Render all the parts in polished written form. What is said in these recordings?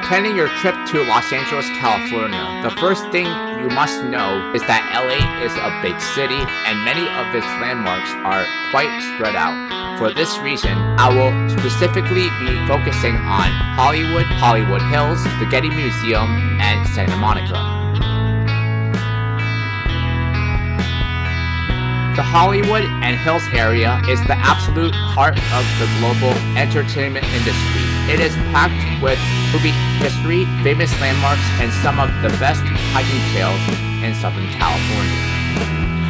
Planning your trip to Los Angeles, California, the first thing you must know is that LA is a big city and many of its landmarks are quite spread out. For this reason, I will specifically be focusing on Hollywood, Hollywood Hills, the Getty Museum, and Santa Monica. The Hollywood and Hills area is the absolute heart of the global entertainment industry. It is packed with movie history, famous landmarks, and some of the best hiking trails in Southern California.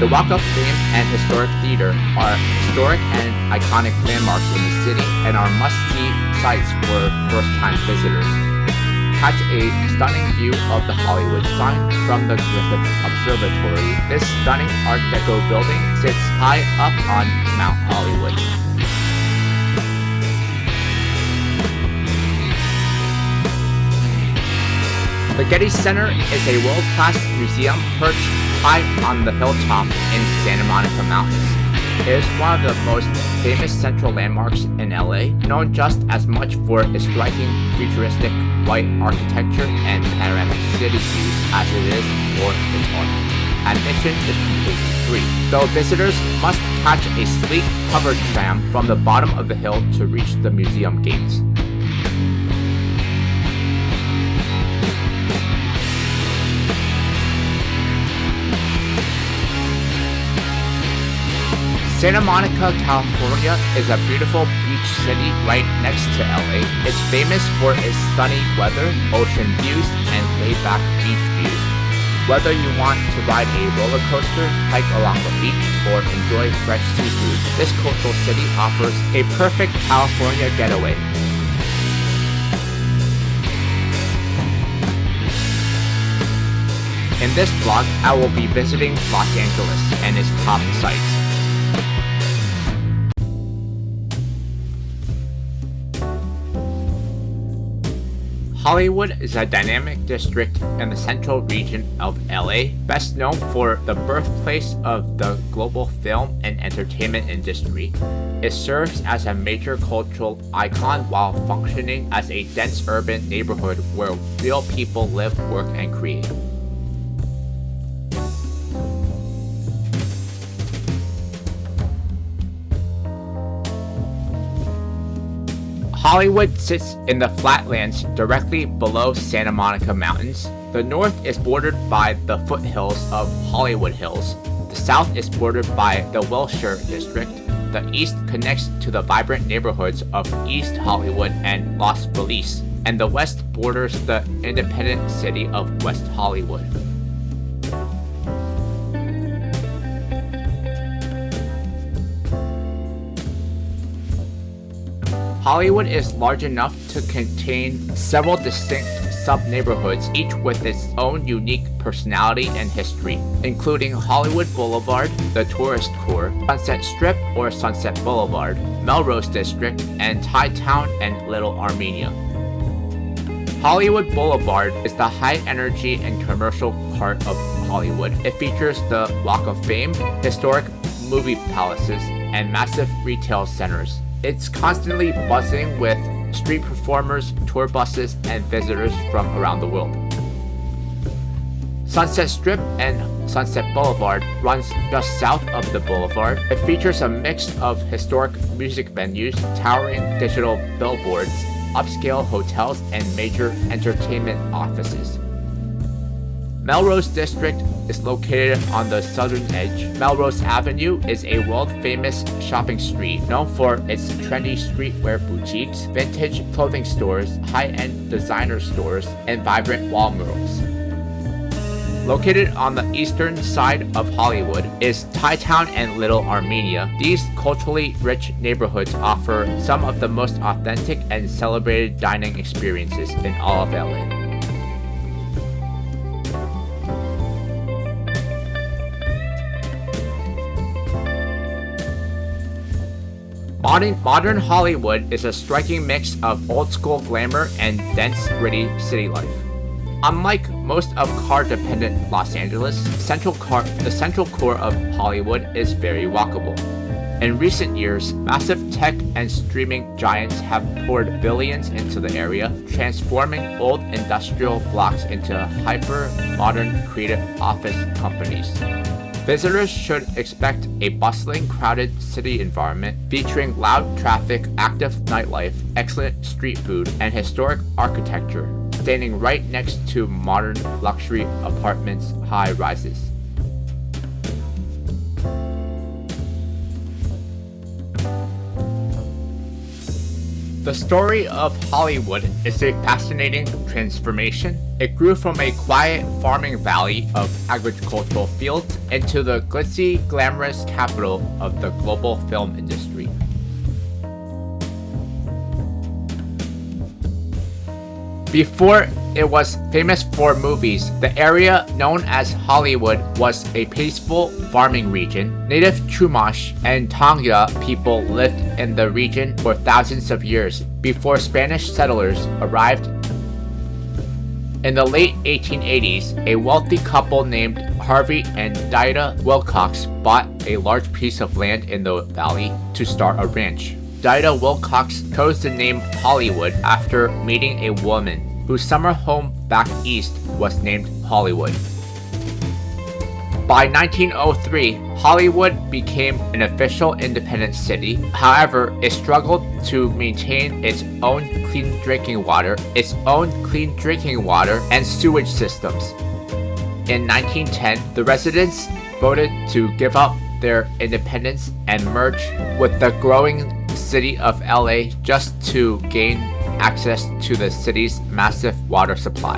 The Walk of Fame and Historic Theater are historic and iconic landmarks in the city and are must-see sites for first-time visitors. Catch a stunning view of the Hollywood sign from the Griffith Observatory. This stunning Art Deco building sits high up on Mount Hollywood. The Getty Center is a world-class museum perched high on the hilltop in Santa Monica Mountains. It is one of the most famous central landmarks in LA, known just as much for its striking futuristic white architecture and panoramic city views as it is for its art. Admission is completely free, though visitors must catch a sleek covered tram from the bottom of the hill to reach the museum gates. Santa Monica, California is a beautiful beach city right next to LA. It's famous for its sunny weather, ocean views, and laid-back beach views. Whether you want to ride a roller coaster, hike along the beach, or enjoy fresh seafood, this coastal city offers a perfect California getaway. In this vlog, I will be visiting Los Angeles and its top sites. Hollywood is a dynamic district in the central region of LA, best known for the birthplace of the global film and entertainment industry. It serves as a major cultural icon while functioning as a dense urban neighborhood where real people live, work, and create. Hollywood sits in the flatlands directly below Santa Monica Mountains. The north is bordered by the foothills of Hollywood Hills. The south is bordered by the Wilshire District. The east connects to the vibrant neighborhoods of East Hollywood and Los Feliz. And the west borders the independent city of West Hollywood. Hollywood is large enough to contain several distinct sub-neighborhoods, each with its own unique personality and history, including Hollywood Boulevard, the tourist core, Sunset Strip or Sunset Boulevard, Melrose District, and Thai Town and Little Armenia. Hollywood Boulevard is the high-energy and commercial part of Hollywood. It features the Walk of Fame, historic movie palaces, and massive retail centers. It's constantly buzzing with street performers, tour buses, and visitors from around the world. Sunset Strip and Sunset Boulevard runs just south of the boulevard. It features a mix of historic music venues, towering digital billboards, upscale hotels, and major entertainment offices. Melrose District is located on the southern edge. Melrose Avenue is a world-famous shopping street known for its trendy streetwear boutiques, vintage clothing stores, high-end designer stores, and vibrant wall murals. Located on the eastern side of Hollywood is Thai Town and Little Armenia. These culturally rich neighborhoods offer some of the most authentic and celebrated dining experiences in all of LA. Modern Hollywood is a striking mix of old-school glamour and dense, gritty city life. Unlike most of car-dependent Los Angeles, the central core of Hollywood is very walkable. In recent years, massive tech and streaming giants have poured billions into the area, transforming old industrial blocks into hyper-modern creative office companies. Visitors should expect a bustling, crowded city environment featuring loud traffic, active nightlife, excellent street food, and historic architecture, standing right next to modern luxury apartments, high-rises. The story of Hollywood is a fascinating transformation. It grew from a quiet farming valley of agricultural fields into the glitzy, glamorous capital of the global film industry. Before it was famous for movies, the area known as Hollywoood was a peaceful farming region. Native Chumash and Tonga people lived in the region for thousands of years before Spanish settlers arrived. In the late 1880s, a wealthy couple named Harvey and Dinah Wilcox bought a large piece of land in the valley to start a ranch. Dinah Wilcox chose the name Hollywood after meeting a woman whose summer home back east was named Hollywood. By 1903, Hollywood became an official independent city. However, it struggled to maintain its own clean drinking water and sewage systems. In 1910, the residents voted to give up their independence and merge with the growing city of LA just to gain access to the city's massive water supply.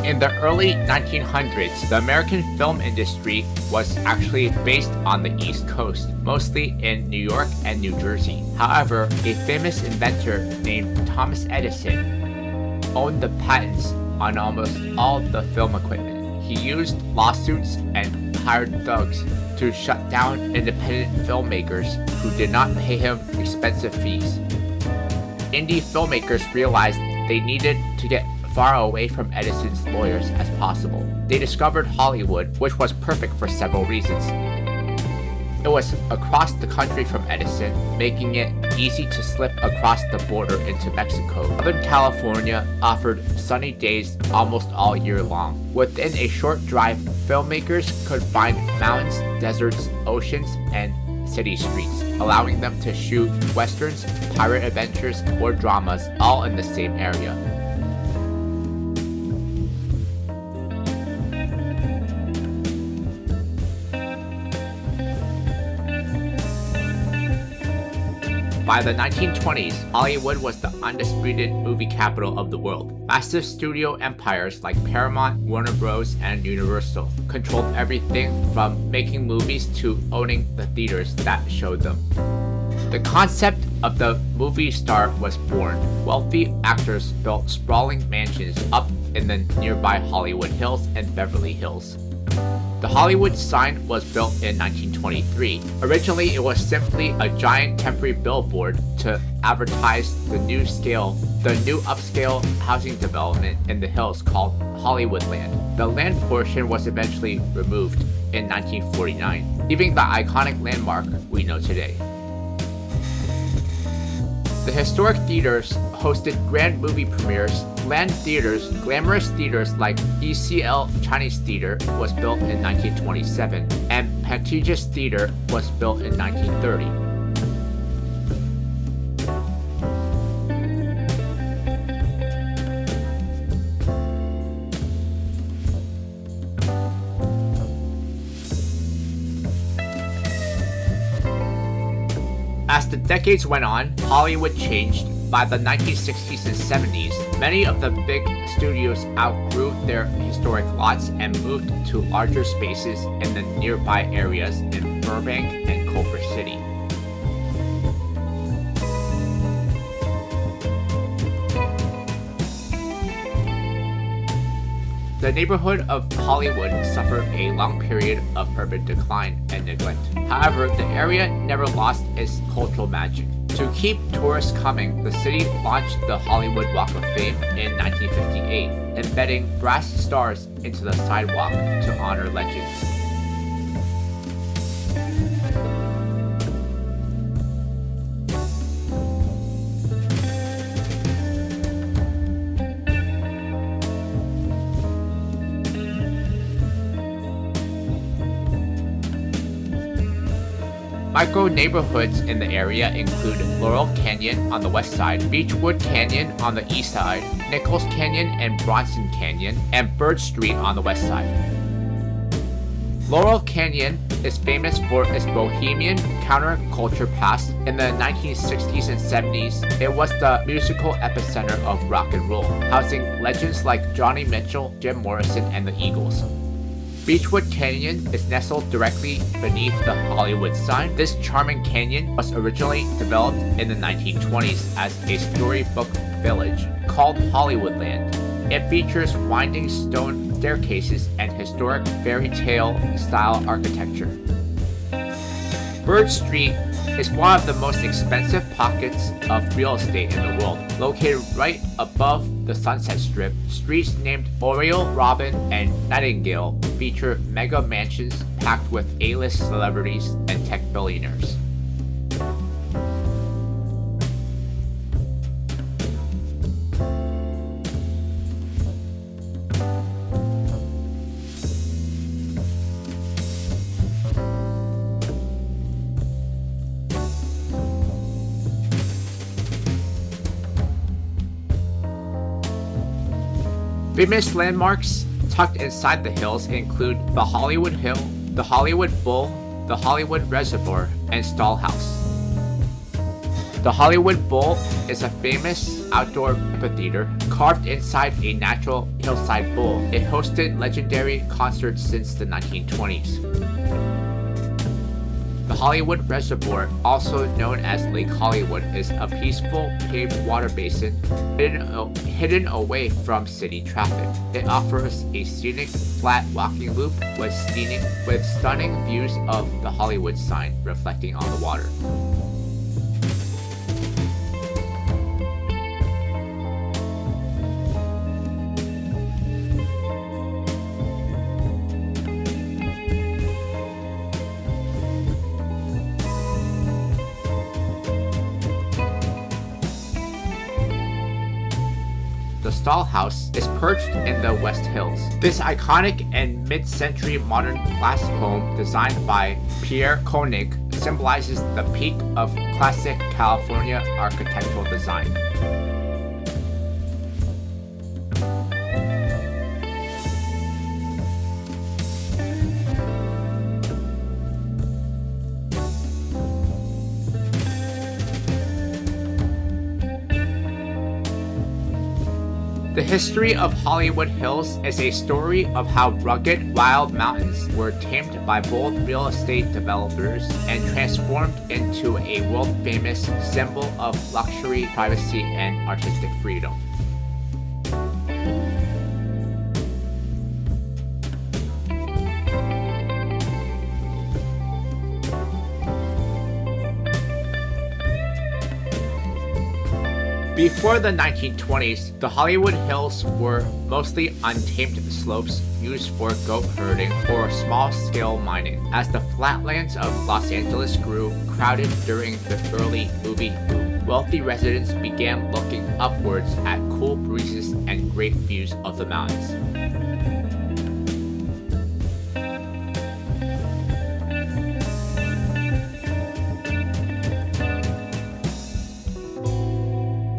In the early 1900s, the American film industry was actually based on the East Coast, mostly in New York and New Jersey. However, a famous inventor named Thomas Edison owned the patents on almost all the film equipment. He used lawsuits and hired thugs to shut down independent filmmakers who did not pay him expensive fees. Indie filmmakers realized they needed to get far away from Edison's lawyers as possible. They discovered Hollywood, which was perfect for several reasons. It was across the country from Edison, making it easy to slip across the border into Mexico. Southern California offered sunny days almost all year long. Within a short drive, filmmakers could find mountains, deserts, oceans, and city streets, allowing them to shoot westerns, pirate adventures, or dramas all in the same area. By the 1920s, Hollywood was the undisputed movie capital of the world. Massive studio empires like Paramount, Warner Bros., and Universal controlled everything from making movies to owning the theaters that showed them. The concept of the movie star was born. Wealthy actors built sprawling mansions up in the nearby Hollywood Hills and Beverly Hills. The Hollywood sign was built in 1923. Originally, it was simply a giant temporary billboard to advertise the new upscale housing development in the hills called Hollywoodland. The land portion was eventually removed in 1949, leaving the iconic landmark we know today. The historic theaters hosted grand movie premieres. Land theaters, glamorous theaters like ECL Chinese Theater was built in 1927, and Pantages Theater was built in 1930. As the decades went on, Hollywood changed. By the 1960s and 70s, many of the big studios outgrew their historic lots and moved to larger spaces in the nearby areas in Burbank and Culver City. The neighborhood of Hollywoood suffered a long period of urban decline and neglect. However, the area never lost its cultural magic. To keep tourists coming, the city launched the Hollywood Walk of Fame in 1958, embedding brass stars into the sidewalk to honor legends. Micro-neighborhoods in the area include Laurel Canyon on the west side, Beechwood Canyon on the east side, Nichols Canyon and Bronson Canyon, and Bird Street on the west side. Laurel Canyon is famous for its bohemian counterculture past. In the 1960s and 70s, it was the musical epicenter of rock and roll, housing legends like Johnny Mitchell, Jim Morrison, and the Eagles. Beechwood Canyon is nestled directly beneath the Hollywood sign. This charming canyon was originally developed in the 1920s as a storybook village called Hollywoodland. It features winding stone staircases and historic fairy tale style architecture. Bird Street is one of the most expensive pockets of real estate in the world. Located right above the Sunset Strip, streets named Oriole, Robin, and Nightingale feature mega mansions packed with A-list celebrities and tech billionaires. Famous landmarks tucked inside the hills include the Hollywood Hill, the Hollywood Bowl, the Hollywood Reservoir, and Stall House. The Hollywood Bowl is a famous outdoor amphitheater carved inside a natural hillside bowl. It hosted legendary concerts since the 1920s. The Hollywood Reservoir, also known as Lake Hollywood, is a peaceful paved water basin hidden away from city traffic. It offers a scenic, flat walking loop with stunning views of the Hollywood sign reflecting on the water. The Stall House is perched in the West Hills. This iconic and mid-century modern glass home designed by Pierre Koenig symbolizes the peak of classic California architectural design. The history of Hollywood Hills is a story of how rugged, wild mountains were tamed by bold real estate developers and transformed into a world-famous symbol of luxury, privacy, and artistic freedom. Before the 1920s, the Hollywood Hills were mostly untamed slopes used for goat herding or small-scale mining. As the flatlands of Los Angeles grew crowded during the early movie boom, wealthy residents began looking upwards at cool breezes and great views of the mountains.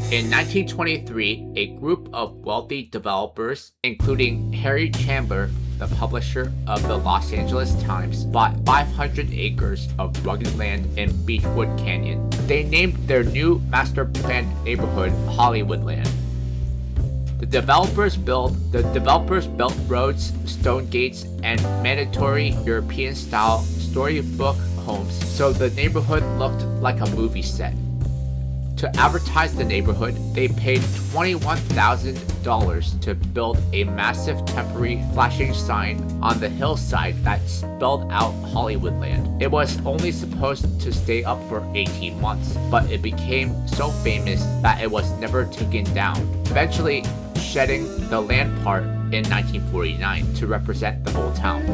In 1923, a group of wealthy developers, including Harry Chandler, the publisher of the Los Angeles Times, bought 500 acres of rugged land in Beechwood Canyon. They named their new master-planned neighborhood Hollywoodland. The developers built roads, stone gates, and mandatory European-style storybook homes, so the neighborhood looked like a movie set. To advertise the neighborhood, they paid $21,000 to build a massive temporary flashing sign on the hillside that spelled out Hollywood Land. It was only supposed to stay up for 18 months, but it became so famous that it was never taken down, eventually shedding the land part in 1949 to represent the whole town.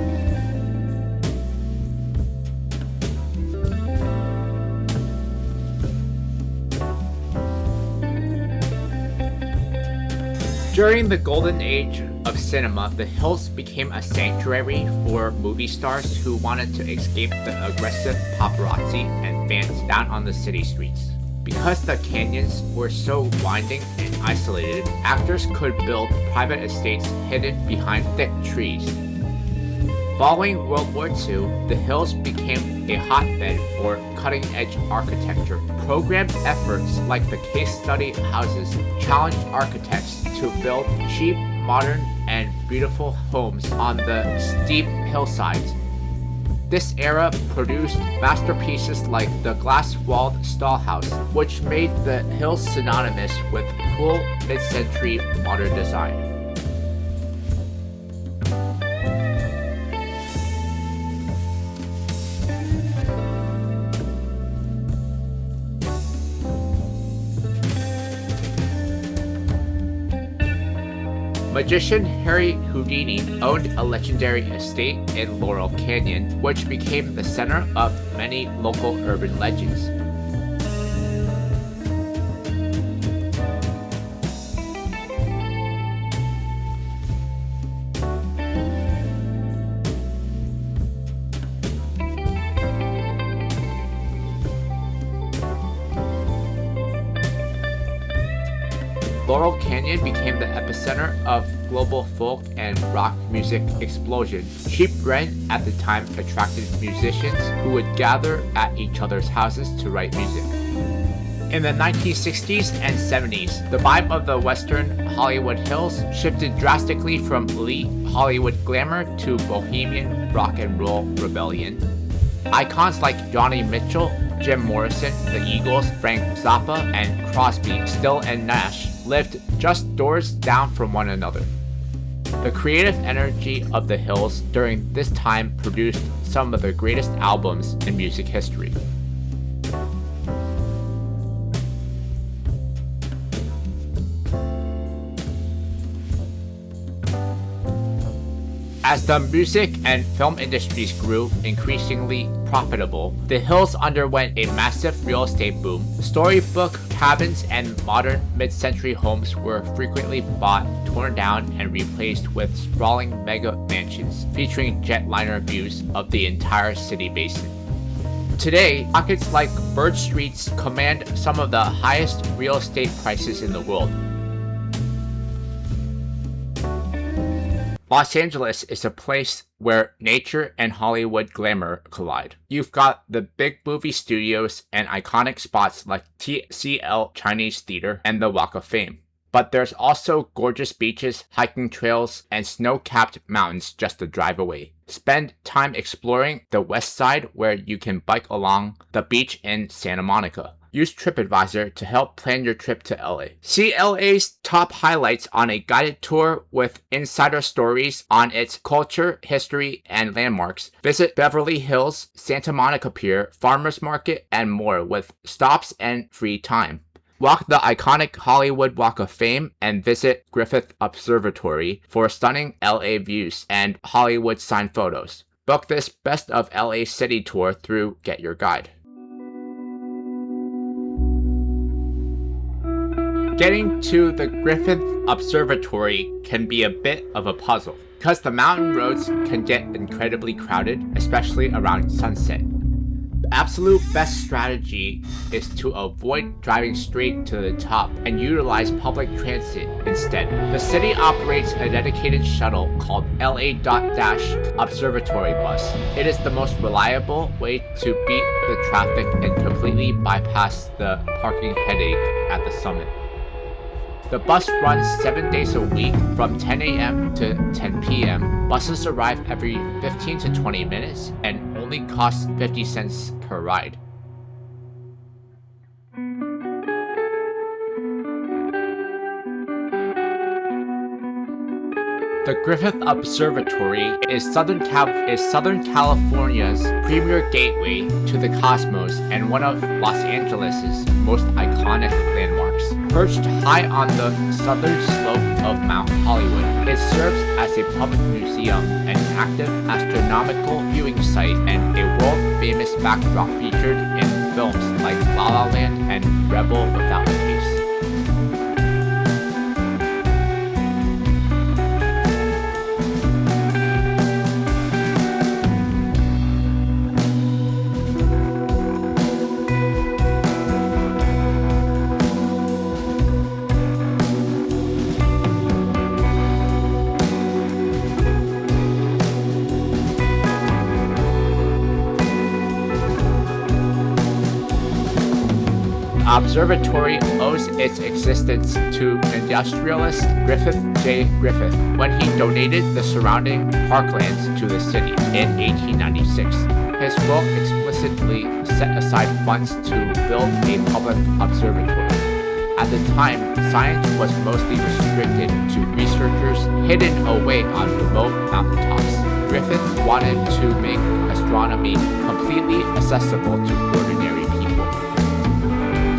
During the golden age of cinema, the hills became a sanctuary for movie stars who wanted to escape the aggressive paparazzi and fans down on the city streets. Because the canyons were so winding and isolated, actors could build private estates hidden behind thick trees. Following World War II, the hills became a hotbed for cutting-edge architecture. Programmed efforts like the case study houses challenged architects to build cheap, modern, and beautiful homes on the steep hillsides. This era produced masterpieces like the glass-walled stall house, which made the hills synonymous with cool mid-century modern design. Magician Harry Houdini owned a legendary estate in Laurel Canyon, which became the center of many local urban legends. Laurel Canyon became the epicenter of global folk and rock music explosion. Cheap rent at the time attracted musicians who would gather at each other's houses to write music. In the 1960s and 70s, the vibe of the Western Hollywood Hills shifted drastically from elite Hollywood glamour to bohemian rock and roll rebellion. Icons like Johnny Mitchell, Jim Morrison, the Eagles, Frank Zappa, and Crosby, Still and Nash lived just doors down from one another. The creative energy of the hills during this time produced some of the greatest albums in music history. As the music and film industries grew increasingly profitable, the hills underwent a massive real estate boom. Storybook cabins and modern mid-century homes were frequently bought, torn down, and replaced with sprawling mega mansions featuring jetliner views of the entire city basin. Today, pockets like Bird Streets command some of the highest real estate prices in the world. Los Angeles is a place where nature and Hollywood glamour collide. You've got the big movie studios and iconic spots like TCL Chinese Theater and the Walk of Fame. But there's also gorgeous beaches, hiking trails, and snow-capped mountains just a drive away. Spend time exploring the west side where you can bike along the beach in Santa Monica. Use TripAdvisor to help plan your trip to LA. See LA's top highlights on a guided tour with insider stories on its culture, history, and landmarks. Visit Beverly Hills, Santa Monica Pier, Farmers Market, and more with stops and free time. Walk the iconic Hollywood Walk of Fame and visit Griffith Observatory for stunning LA views and Hollywood sign photos. Book this Best of LA City tour through GetYourGuide. Getting to the Griffith Observatory can be a bit of a puzzle, because the mountain roads can get incredibly crowded, especially around sunset. The absolute best strategy is to avoid driving straight to the top and utilize public transit instead. The city operates a dedicated shuttle called LA.Observatory Bus. It is the most reliable way to beat the traffic and completely bypass the parking headache at the summit. The bus runs 7 days a week from 10 a.m. to 10 p.m. Buses arrive every 15 to 20 minutes and only cost 50 cents per ride. The Griffith Observatory is Southern California's premier gateway to the cosmos and one of Los Angeles' most iconic landmarks. Perched high on the southern slope of Mount Hollywoood, it serves as a public museum, an active astronomical viewing site, and a world-famous backdrop featured in films like La La Land and Rebel Without a Case. Observatory owes its existence to industrialist Griffith J. Griffith when he donated the surrounding parklands to the city in 1896. His will explicitly set aside funds to build a public observatory. At the time, science was mostly restricted to researchers hidden away on remote mountaintops. Griffith wanted to make astronomy completely accessible to ordinary people.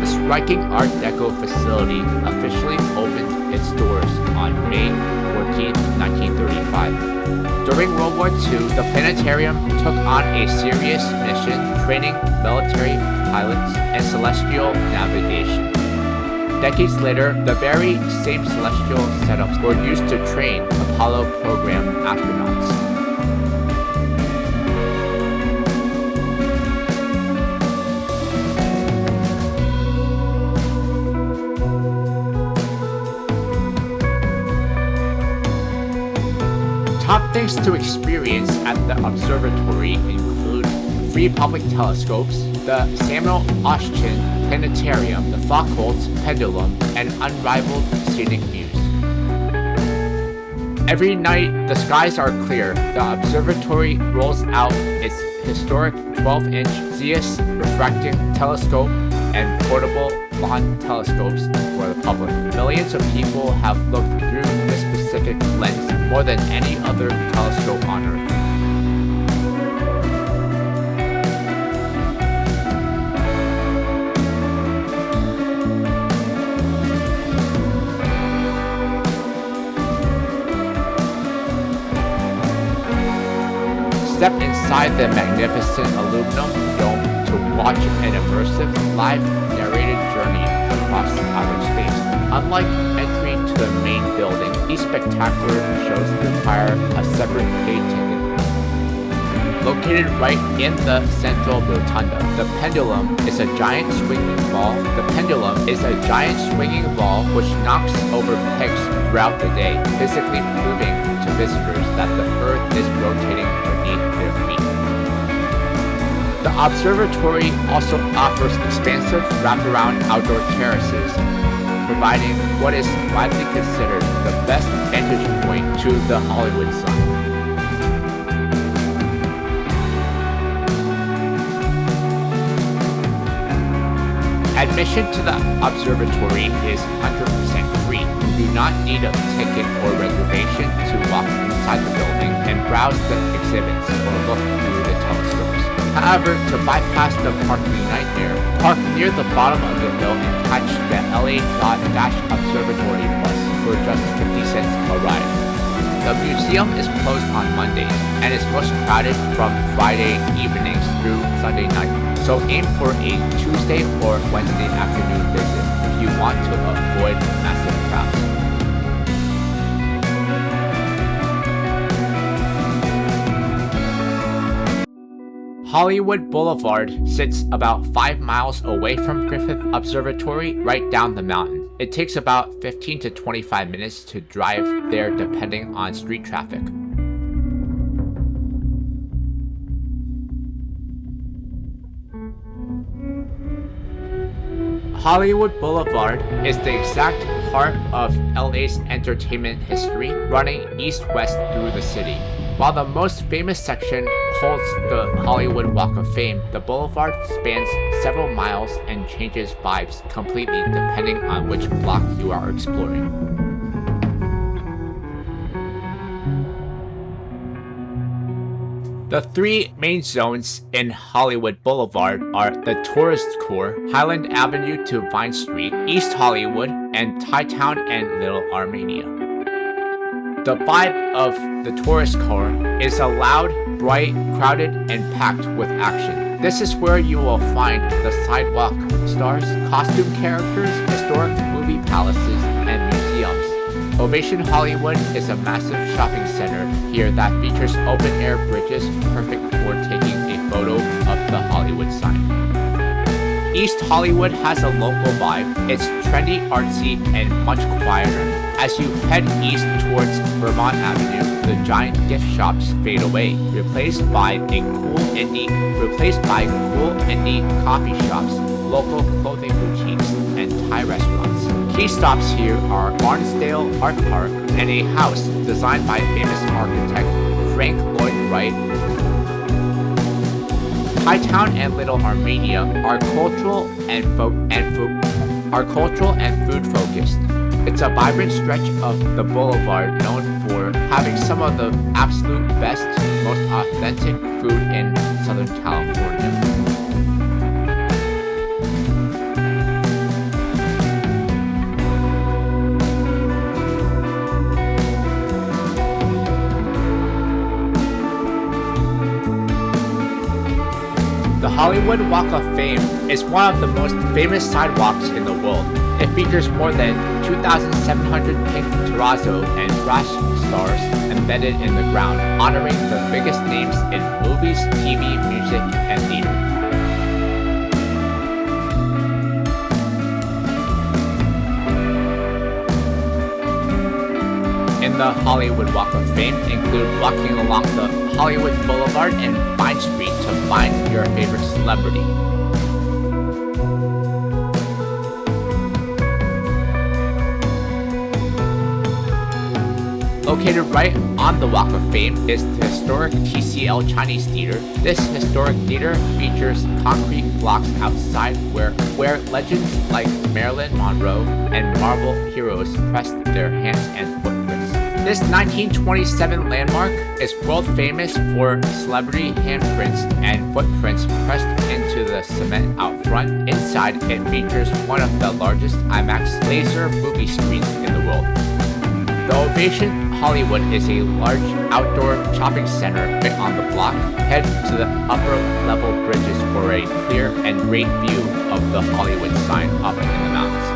The striking Art Deco facility officially opened its doors on May 14, 1935. During World War II, the planetarium took on a serious mission training military pilots and celestial navigation. Decades later, the very same celestial setups were used to train Apollo program astronauts. Top things to experience at the observatory include free public telescopes, the Samuel Oschin Planetarium, the Foucault's Pendulum, and unrivaled scenic views. Every night, the skies are clear. The observatory rolls out its historic 12-inch Zeiss refracting telescope and portable lawn telescopes for the public. Millions of people have looked through this specific lens more than any other telescope on Earth. Step inside the magnificent aluminum dome to watch an immersive, live narrated journey across outer space. Unlike entry to the main building, these spectacular shows require a separate paid ticket. Located right in the central rotunda, the pendulum is a giant swinging ball. Which knocks over pegs throughout the day, physically proving to visitors that the Earth is rotating beneath their feet. The observatory also offers expansive wraparound outdoor terraces, providing what is widely considered the best vantage point to the Hollywood sun. Admission to the observatory is 100% free. You do not need a ticket or reservation to walk inside the building and browse the exhibits or look through the telescopes. However, to bypass the parking nightmare, park near the bottom of the hill and catch the LA.-Observatory bus for just 50 cents a ride. The museum is closed on Mondays and is most crowded from Friday evenings through Sunday night. So aim for a Tuesday or Wednesday afternoon visit if you want to avoid massive crowds. Hollywood Boulevard sits about 5 miles away from Griffith Observatory, right down the mountain. It takes about 15 to 25 minutes to drive there depending on street traffic. Hollywood Boulevard is the exact heart of LA's entertainment history, running east-west through the city. While the most famous section holds the Hollywood Walk of Fame, the boulevard spans several miles and changes vibes completely depending on which block you are exploring. The three main zones in Hollywood Boulevard are the tourist core, Highland Avenue to Vine Street, East Hollywood, and Thai Town and Little Armenia. The vibe of the tourist core is a loud, bright, crowded, and packed with action. This is where you will find the sidewalk stars, costume characters, historic movie palaces, and museums. Ovation Hollywood is a massive shopping center here that features open-air bridges perfect for taking a photo of the Hollywood sign. East Hollywood has a local vibe. It's trendy, artsy, and much quieter. As you head east towards Vermont Avenue, the giant gift shops fade away, replaced by cool indie coffee shops, local clothing boutiques, and Thai restaurants. Key stops here are Barnsdale Art Park and a house designed by famous architect Frank Lloyd Wright. Thai Town and Little Armenia are cultural and food focused. It's a vibrant stretch of the boulevard known for having some of the absolute best, most authentic food in Southern California. The Hollywood Walk of Fame is one of the most famous sidewalks in the world. It features more than 2,700 pink terrazzo and brass stars embedded in the ground, honoring the biggest names in movies, TV, music, and theater. In the Hollywood Walk of Fame include walking along the Hollywood Boulevard and Vine Street to find your favorite celebrity. Located right on the Walk of Fame is the historic TCL Chinese Theater. This historic theater features concrete blocks outside where legends like Marilyn Monroe and Marvel heroes pressed their hands and footprints. This 1927 landmark is world famous for celebrity handprints and footprints pressed into the cement out front. Inside, it features one of the largest IMAX laser movie screens in the world. The Ovation Hollywood is a large outdoor shopping center right on the block. Head to the upper level bridges for a clear and great view of the Hollywood sign up in the mountains.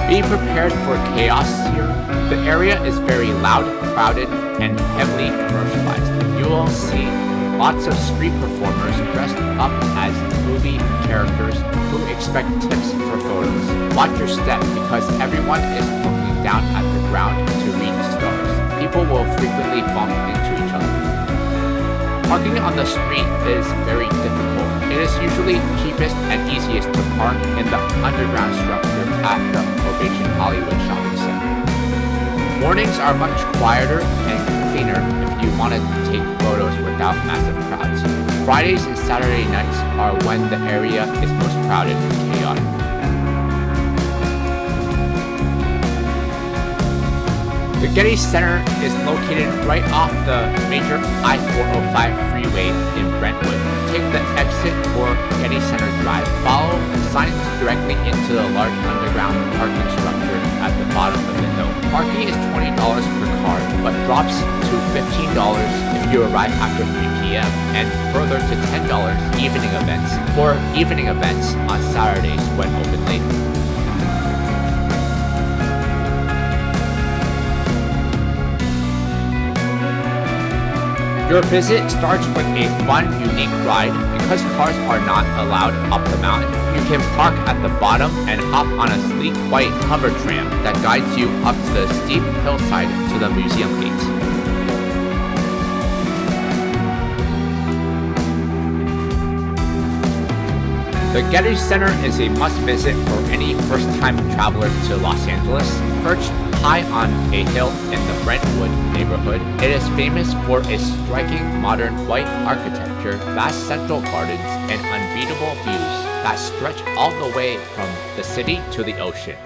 Be prepared for chaos here. The area is very loud, crowded, and heavily commercialized. You will see lots of street performers dressed up as movie characters who expect tips for photos. Watch your step because everyone is looking down at the ground to read the stars. People will frequently bump into each other. Parking on the street is very difficult. It is usually cheapest and easiest to park in the underground structure at the Ovation Hollywood Shopping Center. Mornings are much quieter and cleaner if you want to take photos without massive crowds. Fridays and Saturday nights are when the area is most crowded and chaotic. The Getty Center is located right off the major I-405 freeway in Brentwood. Take the exit for Getty Center Drive. Follow signs directly into the large underground parking structure at the bottom of the hill. Parking is $20 per car, but drops to $15 if you arrive after 3 p.m. and further to $10 evening events for evening events on Saturdays when open late. Your visit starts with a fun, unique ride. Because cars are not allowed up the mountain, you can park at the bottom and hop on a sleek white hover tram that guides you up the steep hillside to the museum gates. The Getty Center is a must-visit for any first-time traveler to Los Angeles. Perched high on a hill in the Brentwood neighborhood, it is famous for its striking modern white architecture, vast central gardens, and unbeatable views that stretch all the way from the city to the ocean.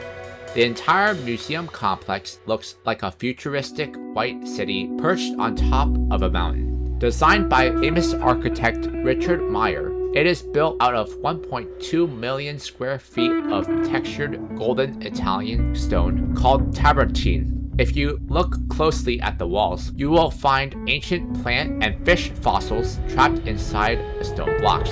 The entire museum complex looks like a futuristic white city perched on top of a mountain. Designed by famous architect Richard Meyer, it is built out of 1.2 million square feet of textured golden Italian stone called travertine. If you look closely at the walls, you will find ancient plant and fish fossils trapped inside the stone blocks.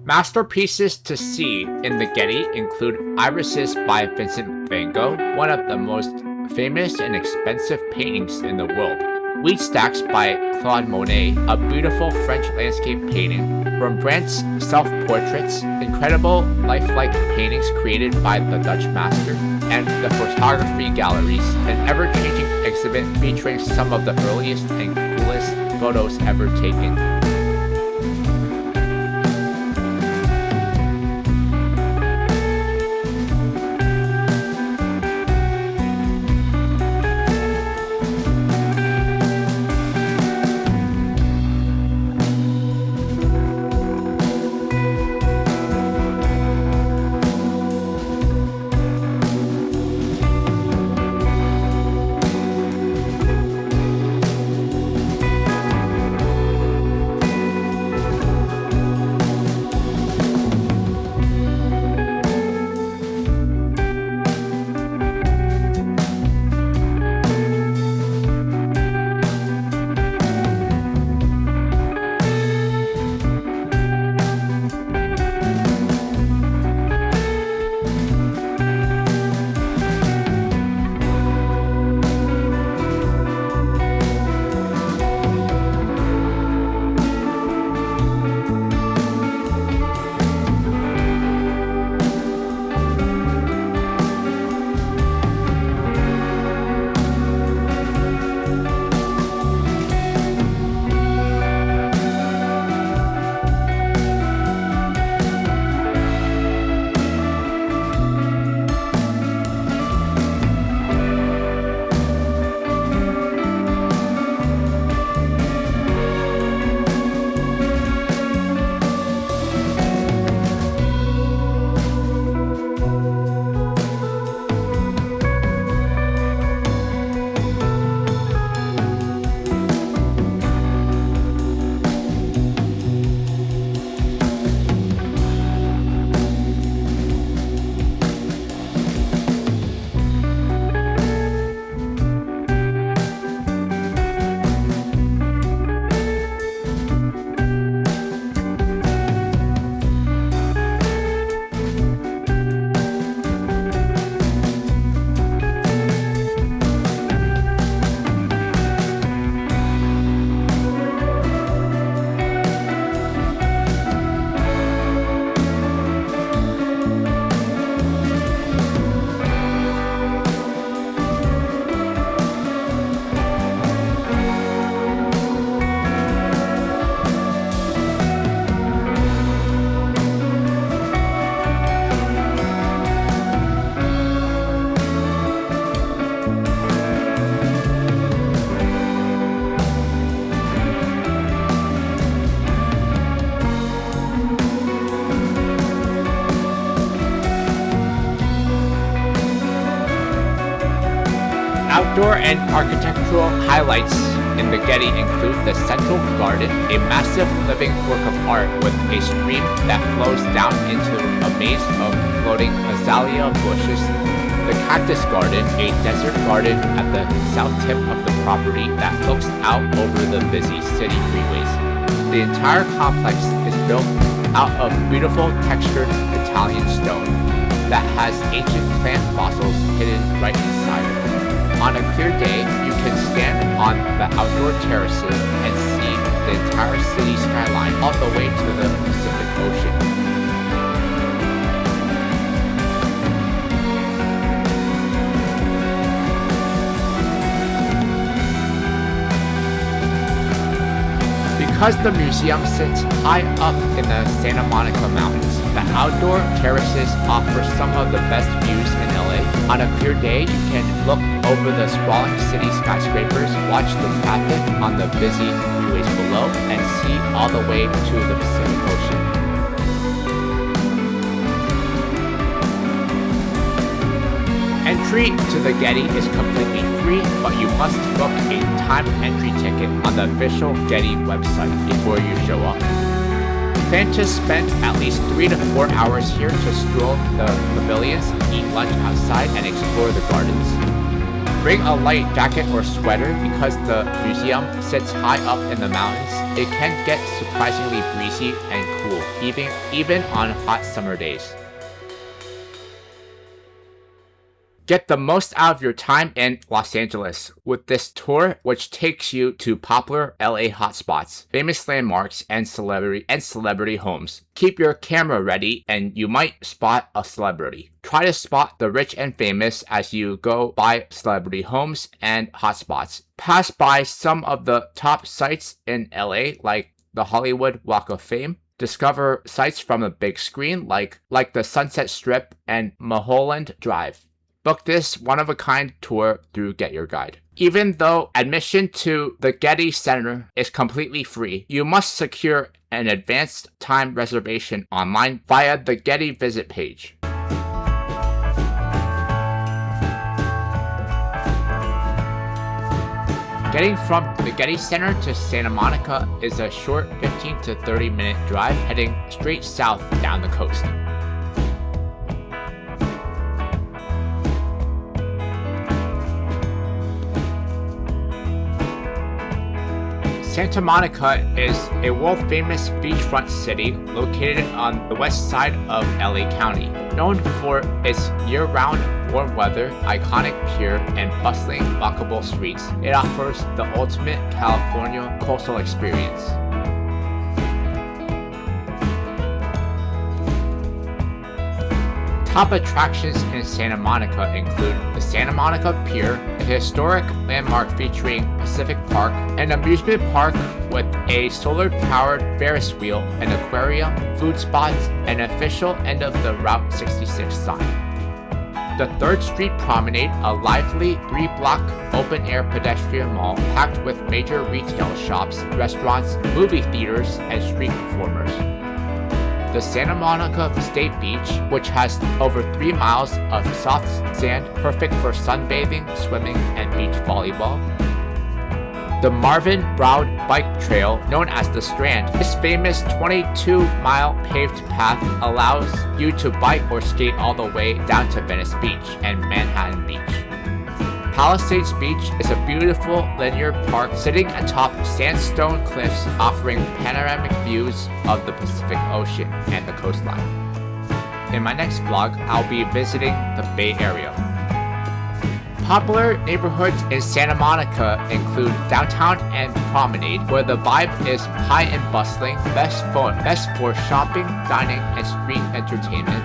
Masterpieces to see in the Getty include Irises by Vincent van Gogh, one of the most famous and expensive paintings in the world. Wheat Stacks by Claude Monet, a beautiful French landscape painting. Rembrandt's self-portraits, incredible lifelike paintings created by the Dutch master. And the photography galleries, an ever-changing exhibit featuring some of the earliest and coolest photos ever taken. Outdoor and architectural highlights in the Getty include the Central Garden, a massive living work of art with a stream that flows down into a maze of floating azalea bushes, the Cactus Garden, a desert garden at the south tip of the property that looks out over the busy city freeways. The entire complex is built out of beautiful textured Italian stone that has ancient plant fossils hidden right inside it. On a clear day, you can stand on the outdoor terraces and see the entire city skyline all the way to the Pacific Ocean. Because the museum sits high up in the Santa Monica Mountains, the outdoor terraces offer some of the best views in LA. On a clear day, you can look over the sprawling city skyscrapers, watch the traffic on the busy freeways below, and see all the way to the Pacific Ocean. Entry to the Getty is completely free, but you must book a timed entry ticket on the official Getty website before you show up. Plan to spend at least 3 to 4 hours here to stroll the pavilions, eat lunch outside, and explore the gardens. Bring a light jacket or sweater because the museum sits high up in the mountains. It can get surprisingly breezy and cool, even on hot summer days. Get the most out of your time in Los Angeles with this tour, which takes you to popular LA hotspots, famous landmarks, and celebrity homes. Keep your camera ready and you might spot a celebrity. Try to spot the rich and famous as you go by celebrity homes and hotspots. Pass by some of the top sites in LA like the Hollywood Walk of Fame. Discover sites from the big screen like the Sunset Strip and Mulholland Drive. Book this one-of-a-kind tour through GetYourGuide. Even though admission to the Getty Center is completely free, you must secure an advanced time reservation online via the Getty visit page. Getting from the Getty Center to Santa Monica is a short 15 to 30 minute drive heading straight south down the coast. Santa Monica is a world-famous beachfront city located on the west side of LA County. Known for its year-round warm weather, iconic pier, and bustling, walkable streets, it offers the ultimate California coastal experience. Top attractions in Santa Monica include the Santa Monica Pier, a historic landmark featuring Pacific Park, an amusement park with a solar-powered Ferris wheel, an aquarium, food spots, and an official end of the Route 66 sign. The 3rd Street Promenade, a lively 3-block open-air pedestrian mall packed with major retail shops, restaurants, movie theaters, and street performers. The Santa Monica State Beach, which has over 3 miles of soft sand perfect for sunbathing, swimming, and beach volleyball. The Marvin Browd Bike Trail, known as the Strand, this famous 22-mile paved path allows you to bike or skate all the way down to Venice Beach and Manhattan Beach. Palisades Beach is a beautiful linear park sitting atop sandstone cliffs offering panoramic views of the Pacific Ocean and the coastline. In my next vlog, I'll be visiting the Bay Area. Popular neighborhoods in Santa Monica include Downtown and Promenade, where the vibe is high and bustling, best for shopping, dining, and street entertainment.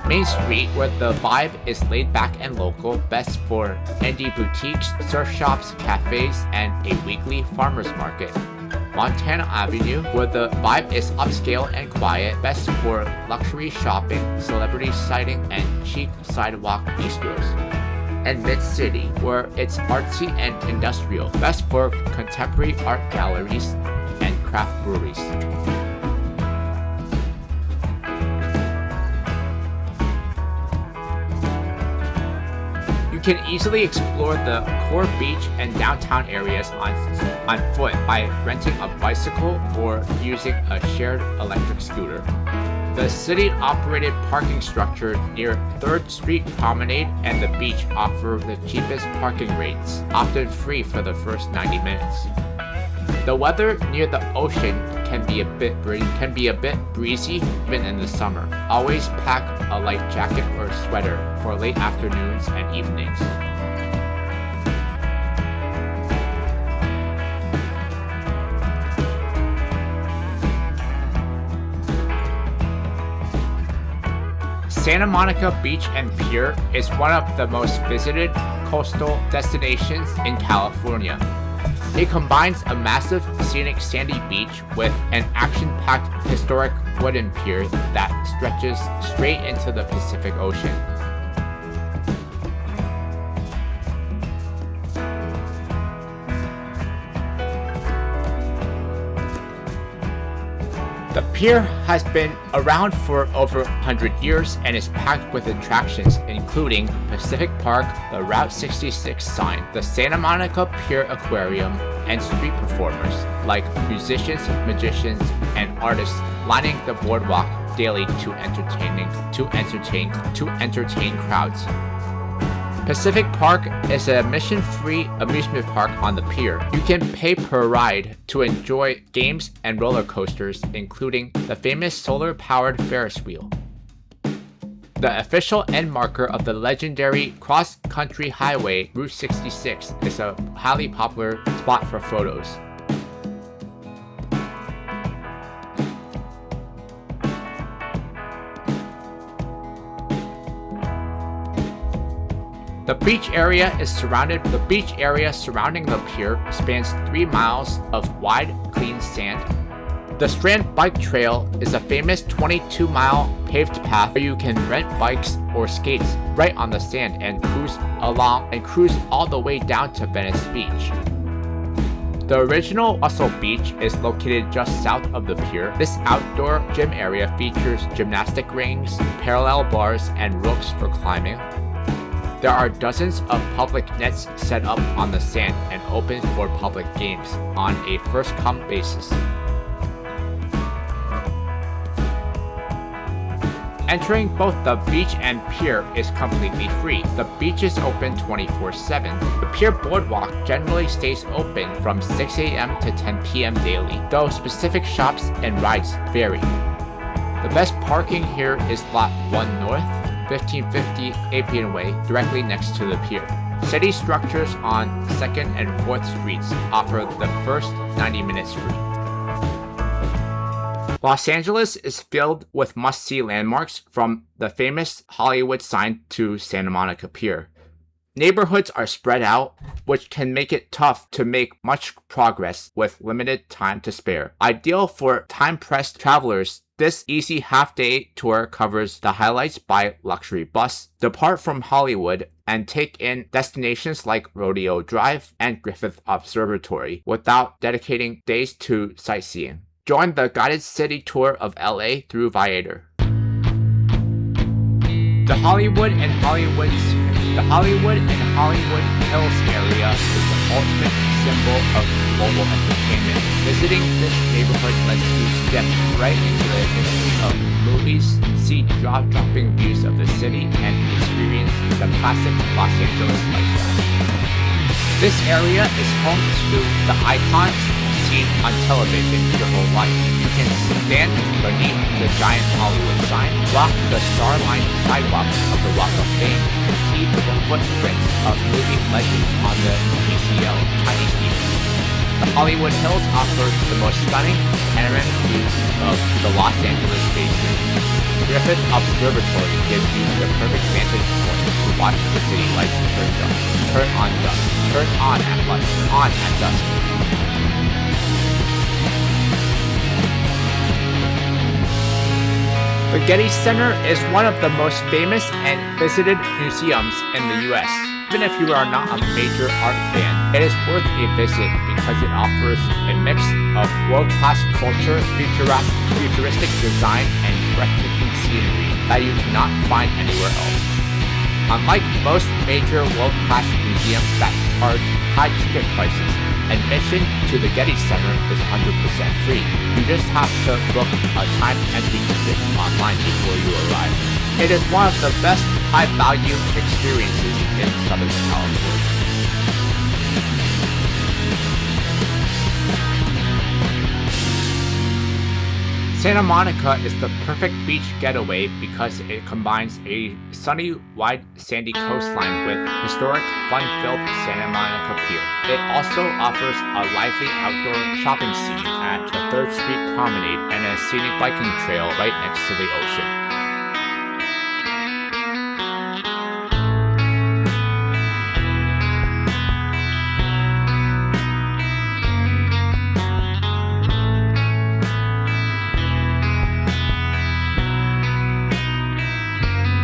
Main Street, where the vibe is laid back and local, best for indie boutiques, surf shops, cafes, and a weekly farmers market. Montana Avenue, where the vibe is upscale and quiet, best for luxury shopping, celebrity sighting, and chic sidewalk bistros. And Mid-City, where it's artsy and industrial, best for contemporary art galleries and craft breweries. You can easily explore the core beach and downtown areas on foot by renting a bicycle or using a shared electric scooter. The city-operated parking structure near 3rd Street Promenade and the beach offer the cheapest parking rates, often free for the first 90 minutes. The weather near the ocean can be a bit breezy even in the summer. Always pack a light jacket or sweater for late afternoons and evenings. Santa Monica Beach and Pier is one of the most visited coastal destinations in California. It combines a massive scenic sandy beach with an action-packed historic wooden pier that stretches straight into the Pacific Ocean. The pier has been around for over 100 years and is packed with attractions including Pacific Park, the Route 66 sign, the Santa Monica Pier Aquarium, and street performers like musicians, magicians, and artists lining the boardwalk daily to entertain crowds. Pacific Park is a admission-free amusement park on the pier. You can pay per ride to enjoy games and roller coasters, including the famous solar-powered Ferris wheel. The official end marker of the legendary cross-country highway Route 66 is a highly popular spot for photos. The beach area surrounding the pier spans 3 miles of wide, clean sand. The Strand Bike Trail is a famous 22-mile paved path where you can rent bikes or skates right on the sand and cruise all the way down to Venice Beach. The original Muscle Beach is located just south of the pier. This outdoor gym area features gymnastic rings, parallel bars, and ropes for climbing. There are dozens of public nets set up on the sand and open for public games on a first-come basis. Entering both the beach and pier is completely free. The beach is open 24/7. The pier boardwalk generally stays open from 6 a.m. to 10 p.m. daily, though specific shops and rides vary. The best parking here is Lot 1 North, 1550 Appian Way, directly next to the pier. City structures on 2nd and 4th Streets offer the first 90 minutes free. Los Angeles is filled with must-see landmarks from the famous Hollywoood sign to Santa Monica Pier. Neighborhoods are spread out, which can make it tough to make much progress with limited time to spare. Ideal for time-pressed travelers, this easy half-day tour covers the highlights by luxury bus, depart from Hollywoood, and take in destinations like Rodeo Drive and Griffith Observatory without dedicating days to sightseeing. Join the guided city tour of LA through Viator. The Hollywoood and Hollywood Hills area is the ultimate symbol of global entertainment. Visiting this neighborhood lets you step right into the history of movies, see jaw-dropping views of the city, and experience the classic Los Angeles lifestyle. This area is home to the icons seen on television your whole life. You can stand beneath the giant Hollywood sign, walk the star-lined sidewalks of the Walk of Fame, and see the footprints of movie legends on the TCL Chinese East. The Hollywood Hills offer the most stunning panoramic views of the Los Angeles basin. Griffith Observatory gives you the perfect vantage point to watch the city lights turn on at dusk. The Getty Center is one of the most famous and visited museums in the U.S. Even if you are not a major art fan, it is worth a visit because it offers a mix of world-class culture, futuristic design, and breathtaking scenery that you cannot find anywhere else. Unlike most major world-class museums that charge high ticket prices, admission to the Getty Center is 100% free. You just have to book a time entry ticket online before you arrive. It is one of the best high-value experiences in Southern California. Santa Monica is the perfect beach getaway because it combines a sunny, wide, sandy coastline with historic, fun-filled Santa Monica Pier. It also offers a lively outdoor shopping scene at the 3rd Street Promenade and a scenic biking trail right next to the ocean.